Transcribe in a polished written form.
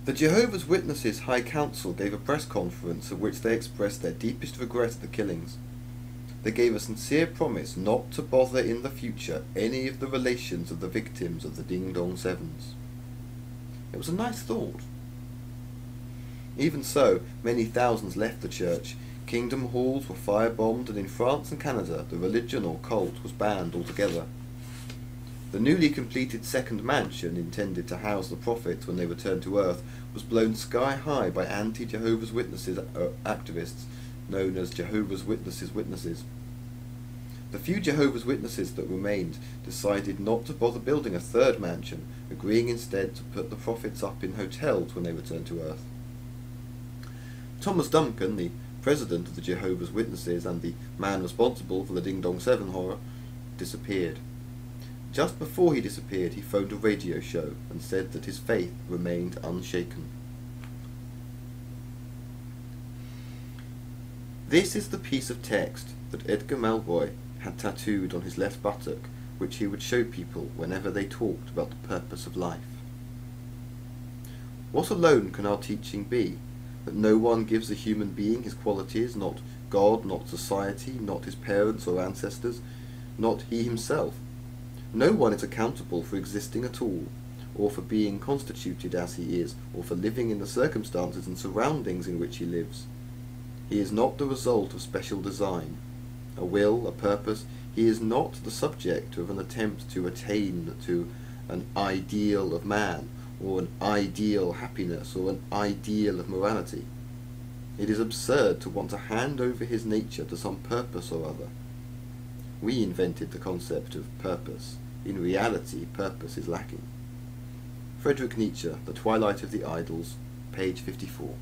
The Jehovah's Witnesses High Council gave a press conference at which they expressed their deepest regret at the killings. They gave a sincere promise not to bother in the future any of the relations of the victims of the Ding Dong Sevens. It was a nice thought. Even so, many thousands left the church. Kingdom halls were firebombed, and in France and Canada the religion or cult was banned altogether. The newly completed second mansion, intended to house the prophets when they returned to Earth, was blown sky high by anti-Jehovah's Witnesses activists known as Jehovah's Witnesses. The few Jehovah's Witnesses that remained decided not to bother building a third mansion, agreeing instead to put the prophets up in hotels when they returned to Earth. Thomas Duncan, the president of the Jehovah's Witnesses and the man responsible for the Ding Dong 7 horror, disappeared. Just before he disappeared, he phoned a radio show and said that his faith remained unshaken. This is the piece of text that Edgar Malroy had tattooed on his left buttock, which he would show people whenever they talked about the purpose of life. What alone can our teaching be? That no one gives a human being his qualities, not God, not society, not his parents or ancestors, not he himself. No one is accountable for existing at all, or for being constituted as he is, or for living in the circumstances and surroundings in which he lives. He is not the result of special design, a will, a purpose. He is not the subject of an attempt to attain to an ideal of man, or an ideal happiness, or an ideal of morality. It is absurd to want to hand over his nature to some purpose or other. We invented the concept of purpose. In reality, purpose is lacking. Friedrich Nietzsche, The Twilight of the Idols, page 54.